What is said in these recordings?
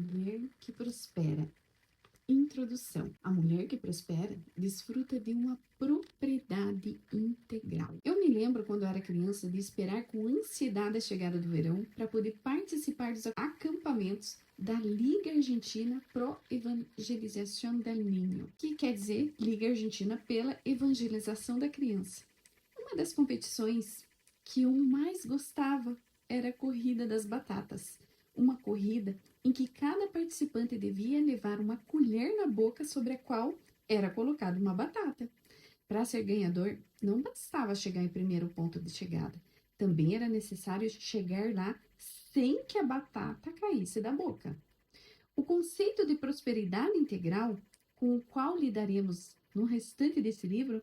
mulher que prospera. Introdução. A mulher que prospera desfruta de uma propriedade integral. Eu me lembro quando eu era criança de esperar com ansiedade a chegada do verão para poder participar dos acampamentos da Liga Argentina Pro Evangelización del Niño, que quer dizer Liga Argentina pela Evangelização da Criança. Uma das competições que eu mais gostava era a Corrida das Batatas. Uma corrida em que cada participante devia levar uma colher na boca sobre a qual era colocada uma batata. Para ser ganhador, não bastava chegar em primeiro ponto de chegada. Também era necessário chegar lá sem que a batata caísse da boca. O conceito de prosperidade integral, com o qual lidaremos no restante desse livro,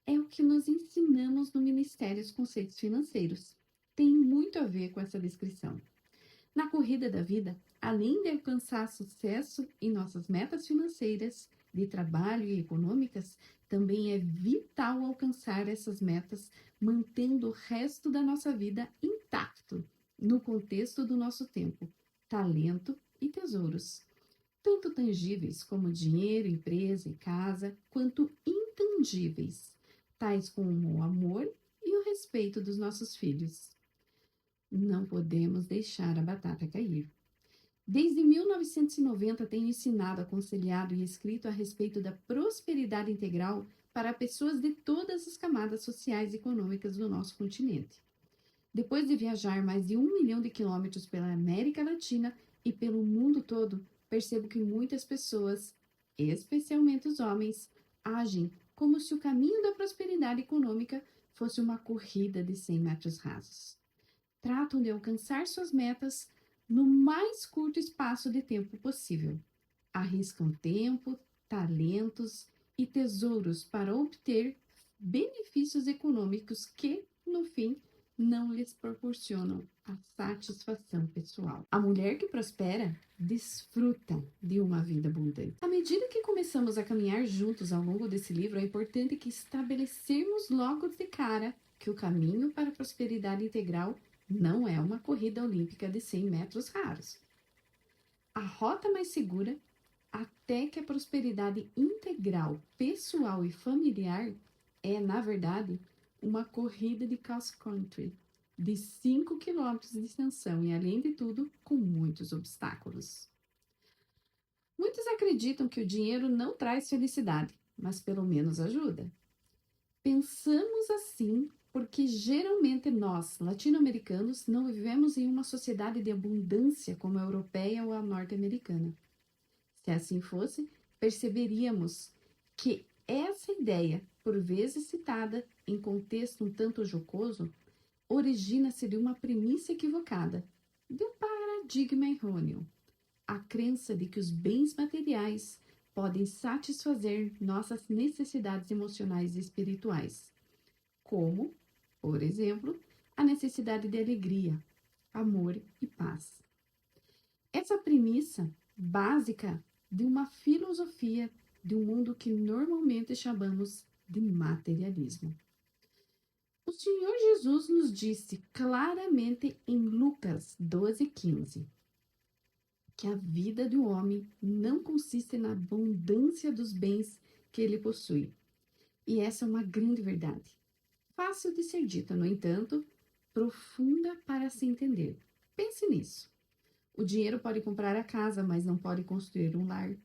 é o que nos ensinamos no Ministério dos Conceitos Financeiros. Tem muito a ver com essa descrição. Na corrida da vida, além de alcançar sucesso em nossas metas financeiras, de trabalho e econômicas, também é vital alcançar essas metas, mantendo o resto da nossa vida intacto, no contexto do nosso tempo, talento e tesouros, tanto tangíveis como dinheiro, empresa e casa, quanto intangíveis, tais como o amor e o respeito dos nossos filhos. Não podemos deixar a batata cair. Desde 1990 tenho ensinado, aconselhado e escrito a respeito da prosperidade integral para pessoas de todas as camadas sociais e econômicas do nosso continente. Depois de viajar mais de 1 milhão de quilômetros pela América Latina e pelo mundo todo, percebo que muitas pessoas, especialmente os homens, agem como se o caminho da prosperidade econômica fosse uma corrida de 100 metros rasos. Tratam de alcançar suas metas no mais curto espaço de tempo possível. Arriscam tempo, talentos e tesouros para obter benefícios econômicos que, no fim, não lhes proporcionam a satisfação pessoal. A mulher que prospera desfruta de uma vida abundante. À medida que começamos a caminhar juntos ao longo desse livro, é importante que estabelecermos logo de cara que o caminho para a prosperidade integral não é uma corrida olímpica de 100 metros raros. A rota mais segura, até que a prosperidade integral, pessoal e familiar, é, na verdade, uma corrida de cross-country de 5 km de extensão e, além de tudo, com muitos obstáculos. Muitos acreditam que o dinheiro não traz felicidade, mas pelo menos ajuda. Pensamos assim porque geralmente nós, latino-americanos, não vivemos em uma sociedade de abundância como a europeia ou a norte-americana. Se assim fosse, perceberíamos que essa ideia, por vezes citada em contexto um tanto jocoso, origina-se de uma premissa equivocada, de um paradigma errôneo, a crença de que os bens materiais podem satisfazer nossas necessidades emocionais e espirituais, como, por exemplo, a necessidade de alegria, amor e paz. Essa premissa básica de uma filosofia de um mundo que normalmente chamamos de materialismo. O Senhor Jesus nos disse claramente em Lucas 12,15 que a vida do homem não consiste na abundância dos bens que ele possui. E essa é uma grande verdade. Fácil de ser dita, no entanto, profunda para se entender. Pense nisso. O dinheiro pode comprar a casa, mas não pode construir um lar.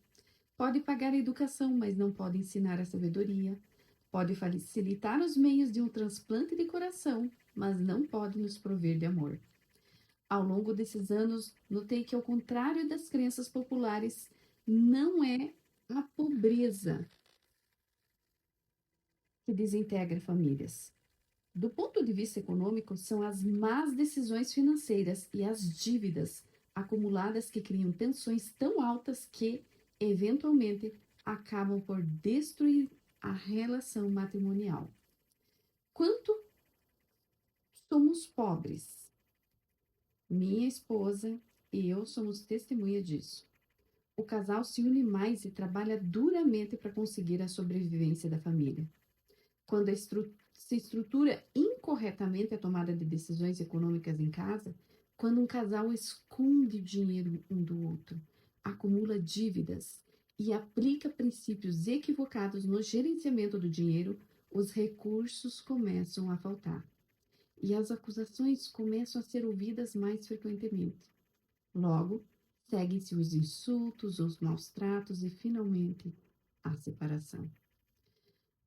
Pode pagar a educação, mas não pode ensinar a sabedoria. Pode facilitar os meios de um transplante de coração, mas não pode nos prover de amor. Ao longo desses anos, notei que, ao contrário das crenças populares, não é a pobreza que desintegra famílias. Do ponto de vista econômico, são as más decisões financeiras e as dívidas acumuladas que criam tensões tão altas que, eventualmente, acabam por destruir a relação matrimonial. Quanto somos pobres? Minha esposa e eu somos testemunha disso. O casal se une mais e trabalha duramente para conseguir a sobrevivência da família. Quando se estrutura incorretamente a tomada de decisões econômicas em casa, Quando um casal esconde o dinheiro um do outro, acumula dívidas e aplica princípios equivocados no gerenciamento do dinheiro, os recursos começam a faltar e as acusações começam a ser ouvidas mais frequentemente. Logo, seguem-se os insultos, os maus tratos e, finalmente, a separação.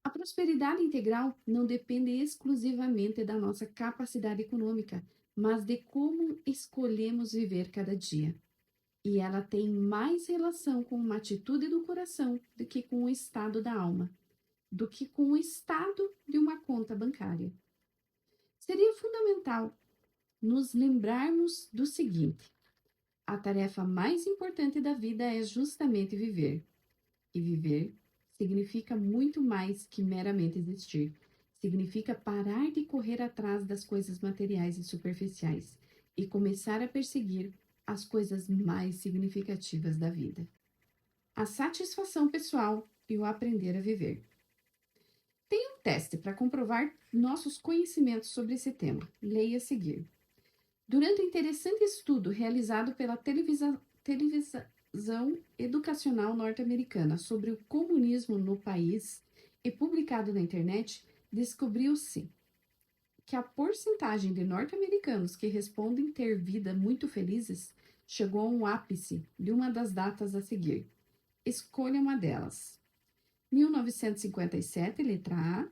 A prosperidade integral não depende exclusivamente da nossa capacidade econômica, mas de como escolhemos viver cada dia. E ela tem mais relação com uma atitude do coração do que com o estado da alma, do que com o estado de uma conta bancária. Seria fundamental nos lembrarmos do seguinte: a tarefa mais importante da vida é justamente viver. E viver significa muito mais que meramente existir. Significa parar de correr atrás das coisas materiais e superficiais e começar a perseguir as coisas mais significativas da vida. A satisfação pessoal e o aprender a viver. Tem um teste para comprovar nossos conhecimentos sobre esse tema. Leia a seguir. Durante um interessante estudo realizado pela televisão educacional norte-americana sobre o comunismo no país e publicado na internet, descobriu-se que a porcentagem de norte-americanos que respondem ter vida muito felizes chegou a um ápice de uma das datas a seguir. Escolha uma delas. 1957, letra A.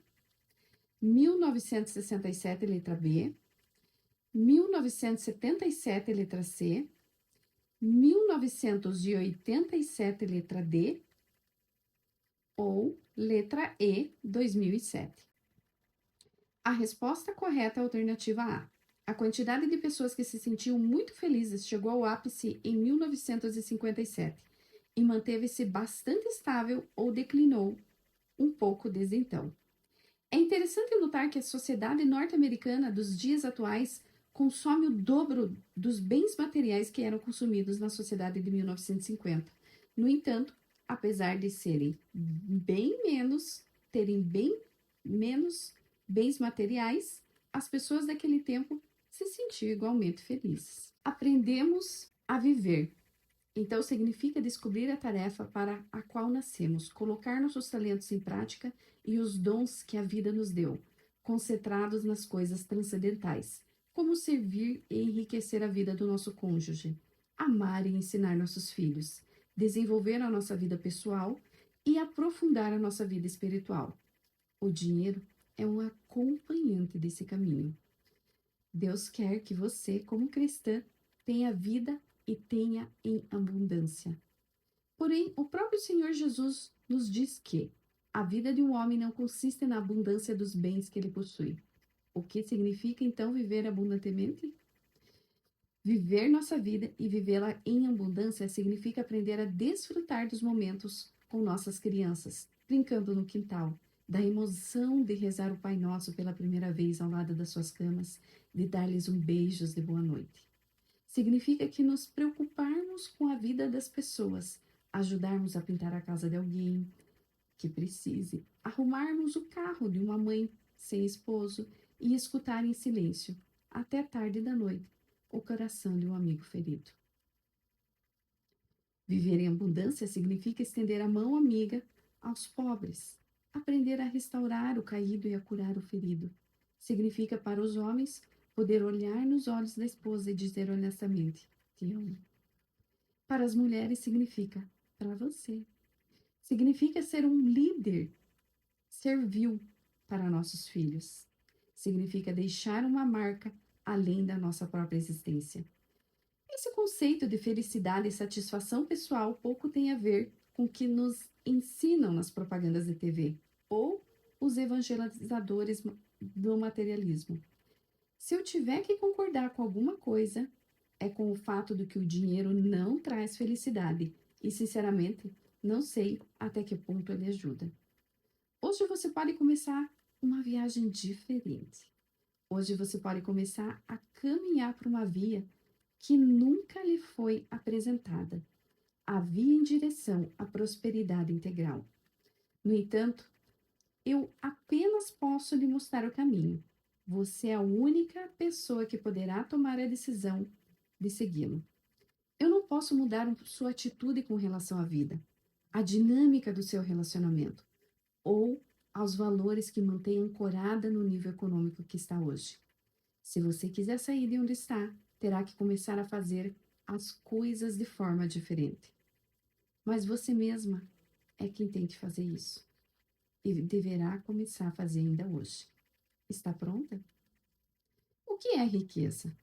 1967, letra B. 1977, letra C. 1987, letra D, ou letra E, 2007. A resposta correta é a alternativa A. A quantidade de pessoas que se sentiam muito felizes chegou ao ápice em 1957 e manteve-se bastante estável ou declinou um pouco desde então. É interessante notar que a sociedade norte-americana dos dias atuais consome o dobro dos bens materiais que eram consumidos na sociedade de 1950. No entanto, apesar de terem bem menos bens materiais, as pessoas daquele tempo se sentiam igualmente felizes. Aprendemos a viver. Então, significa descobrir a tarefa para a qual nascemos, colocar nossos talentos em prática e os dons que a vida nos deu, concentrados nas coisas transcendentais, como servir e enriquecer a vida do nosso cônjuge, amar e ensinar nossos filhos, desenvolver a nossa vida pessoal e aprofundar a nossa vida espiritual. O dinheiro é um acompanhante desse caminho. Deus quer que você, como cristã, tenha vida e tenha em abundância. Porém, o próprio Senhor Jesus nos diz que a vida de um homem não consiste na abundância dos bens que ele possui. O que significa, então, viver abundantemente? Viver nossa vida e vivê-la em abundância significa aprender a desfrutar dos momentos com nossas crianças, brincando no quintal, da emoção de rezar o Pai Nosso pela primeira vez ao lado das suas camas, de dar-lhes beijos de boa noite. Significa que nos preocuparmos com a vida das pessoas, ajudarmos a pintar a casa de alguém que precise, arrumarmos o carro de uma mãe sem esposo e escutar em silêncio, até tarde da noite, o coração de um amigo ferido. Viver em abundância significa estender a mão amiga aos pobres, aprender a restaurar o caído e a curar o ferido. Significa para os homens poder olhar nos olhos da esposa e dizer honestamente: te amo. Para as mulheres significa para você. Significa ser um líder servil para nossos filhos. Significa deixar uma marca além da nossa própria existência. Esse conceito de felicidade e satisfação pessoal pouco tem a ver com o que nos ensinam nas propagandas de TV ou os evangelizadores do materialismo. Se eu tiver que concordar com alguma coisa, é com o fato de que o dinheiro não traz felicidade e, sinceramente, não sei até que ponto ele ajuda. Hoje você pode começar uma viagem diferente. Hoje você pode começar a caminhar por uma via que nunca lhe foi apresentada, a via em direção à prosperidade integral. No entanto, eu apenas posso lhe mostrar o caminho. Você é a única pessoa que poderá tomar a decisão de segui-lo. Eu não posso mudar sua atitude com relação à vida, a dinâmica do seu relacionamento ou aos valores que mantém ancorada no nível econômico que está hoje. Se você quiser sair de onde está, terá que começar a fazer as coisas de forma diferente. Mas você mesma é quem tem que fazer isso e deverá começar a fazer ainda hoje. Está pronta? O que é riqueza?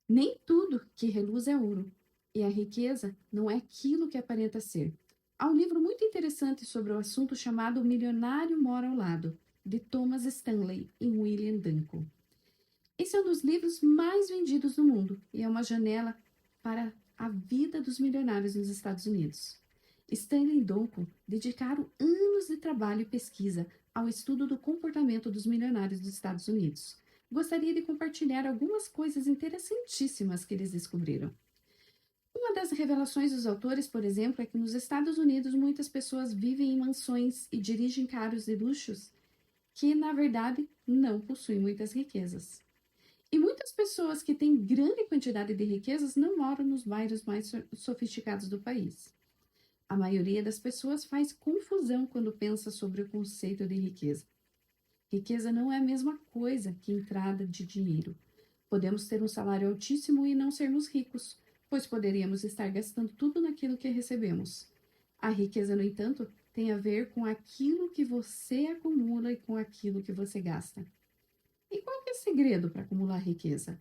Nem tudo que reluz é ouro, e a riqueza não é aquilo que aparenta ser. Há um livro muito interessante sobre o assunto chamado O Milionário Mora ao Lado, de Thomas Stanley e William Duncan. Esse é um dos livros mais vendidos no mundo e é uma janela para a vida dos milionários nos Estados Unidos. Stanley e Duncan dedicaram anos de trabalho e pesquisa ao estudo do comportamento dos milionários dos Estados Unidos. Gostaria de compartilhar algumas coisas interessantíssimas que eles descobriram. Uma das revelações dos autores, por exemplo, é que nos Estados Unidos muitas pessoas vivem em mansões e dirigem carros de luxos que, na verdade, não possuem muitas riquezas. E muitas pessoas que têm grande quantidade de riquezas não moram nos bairros mais sofisticados do país. A maioria das pessoas faz confusão quando pensa sobre o conceito de riqueza. Riqueza não é a mesma coisa que entrada de dinheiro. Podemos ter um salário altíssimo e não sermos ricos, pois poderíamos estar gastando tudo naquilo que recebemos. A riqueza, no entanto, tem a ver com aquilo que você acumula e com aquilo que você gasta. E qual é o segredo para acumular riqueza?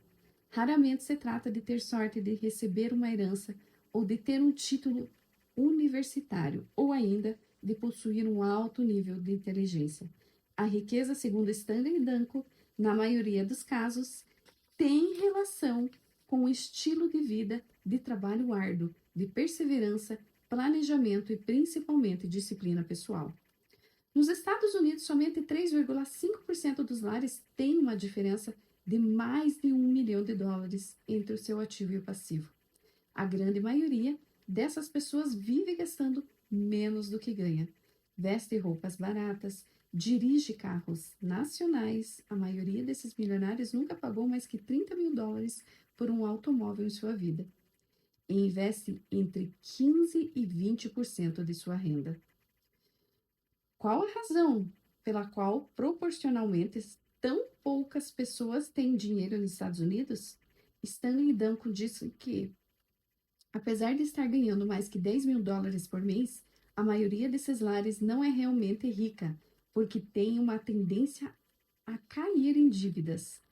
Raramente se trata de ter sorte de receber uma herança ou de ter um título universitário ou ainda de possuir um alto nível de inteligência. A riqueza, segundo Stanley Duncan, na maioria dos casos, tem relação com o estilo de vida de trabalho árduo, de perseverança, planejamento e principalmente disciplina pessoal. Nos Estados Unidos, somente 3,5% dos lares têm uma diferença de mais de $1 milhão entre o seu ativo e o passivo. A grande maioria dessas pessoas vive gastando menos do que ganha. Veste roupas baratas, dirige carros nacionais. A maioria desses milionários nunca pagou mais que $30 mil por um automóvel em sua vida. E investe entre 15% e 20% de sua renda. Qual a razão pela qual, proporcionalmente, tão poucas pessoas têm dinheiro nos Estados Unidos? Stanley Duncan disse que, apesar de estar ganhando mais que $10 mil por mês, a maioria desses lares não é realmente rica, porque tem uma tendência a cair em dívidas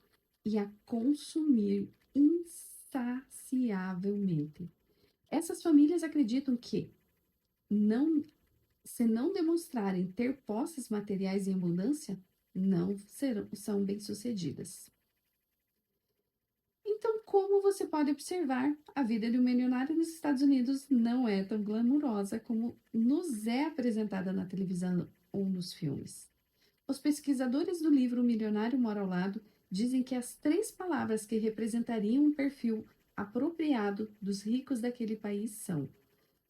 e a consumir insaciavelmente. Essas famílias acreditam que, se não demonstrarem ter posses materiais em abundância, não são bem-sucedidas. Então, como você pode observar, a vida de um milionário nos Estados Unidos não é tão glamurosa como nos é apresentada na televisão ou nos filmes. Os pesquisadores do livro O Milionário Mora ao Lado dizem que as 3 palavras que representariam um perfil apropriado dos ricos daquele país são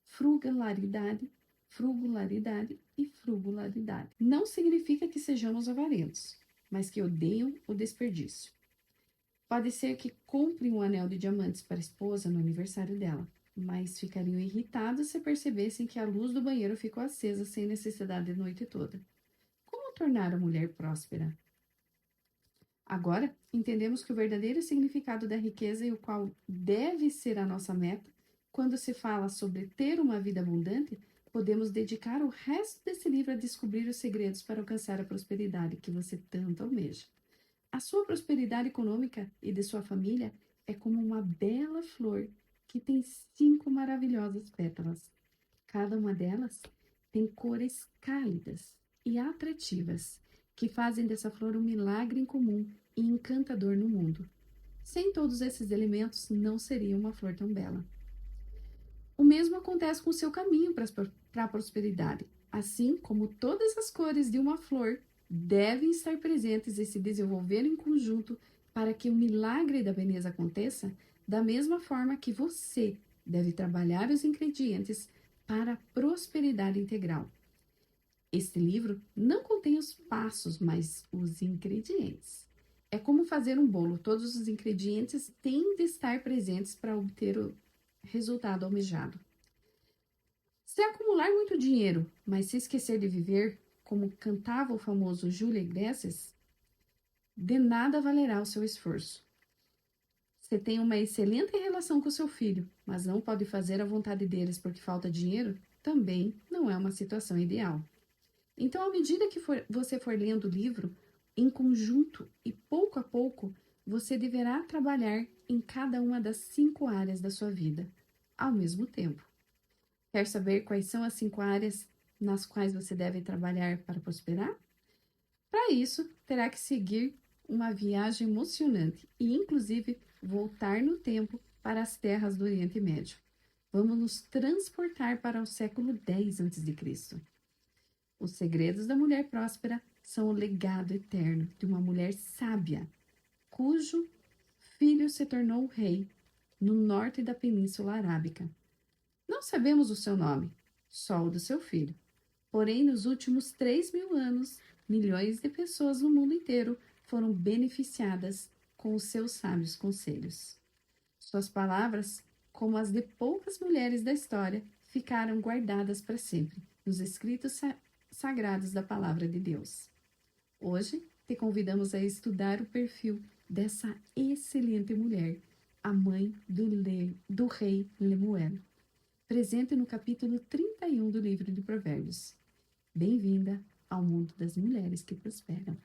frugalaridade, frugalaridade e frugalaridade. Não significa que sejamos avarentos, mas que odeiam o desperdício. Pode ser que comprem um anel de diamantes para a esposa no aniversário dela, mas ficariam irritados se percebessem que a luz do banheiro ficou acesa sem necessidade a noite toda. Como tornar a mulher próspera? Agora, entendemos que o verdadeiro significado da riqueza e o qual deve ser a nossa meta, quando se fala sobre ter uma vida abundante, podemos dedicar o resto desse livro a descobrir os segredos para alcançar a prosperidade que você tanto almeja. A sua prosperidade econômica e de sua família é como uma bela flor que tem 5 maravilhosas pétalas. Cada uma delas tem cores cálidas e atrativas, que fazem dessa flor um milagre incomum e encantador no mundo. Sem todos esses elementos, não seria uma flor tão bela. O mesmo acontece com o seu caminho para a prosperidade. Assim como todas as cores de uma flor devem estar presentes e se desenvolver em conjunto para que o milagre da beleza aconteça, da mesma forma que você deve trabalhar os ingredientes para a prosperidade integral. Este livro não contém os passos, mas os ingredientes. É como fazer um bolo. Todos os ingredientes têm de estar presentes para obter o resultado almejado. Se acumular muito dinheiro, mas se esquecer de viver, como cantava o famoso Júlio Iglesias, de nada valerá o seu esforço. Você tem uma excelente relação com seu filho, mas não pode fazer a vontade deles porque falta dinheiro, também não é uma situação ideal. Então, à medida que você for lendo o livro, em conjunto e pouco a pouco, você deverá trabalhar em cada uma das 5 áreas da sua vida, ao mesmo tempo. Quer saber quais são as 5 áreas nas quais você deve trabalhar para prosperar? Para isso, terá que seguir uma viagem emocionante e, inclusive, voltar no tempo para as terras do Oriente Médio. Vamos nos transportar para o século X a.C. Os segredos da mulher próspera são o legado eterno de uma mulher sábia, cujo filho se tornou rei no norte da Península Arábica. Não sabemos o seu nome, só o do seu filho. Porém, nos últimos 3.000 anos, milhões de pessoas no mundo inteiro foram beneficiadas com os seus sábios conselhos. Suas palavras, como as de poucas mulheres da história, ficaram guardadas para sempre nos escritos sagrados da Palavra de Deus. Hoje, te convidamos a estudar o perfil dessa excelente mulher, a mãe do rei Lemuel, presente no capítulo 31 do livro de Provérbios. Bem-vinda ao mundo das mulheres que prosperam.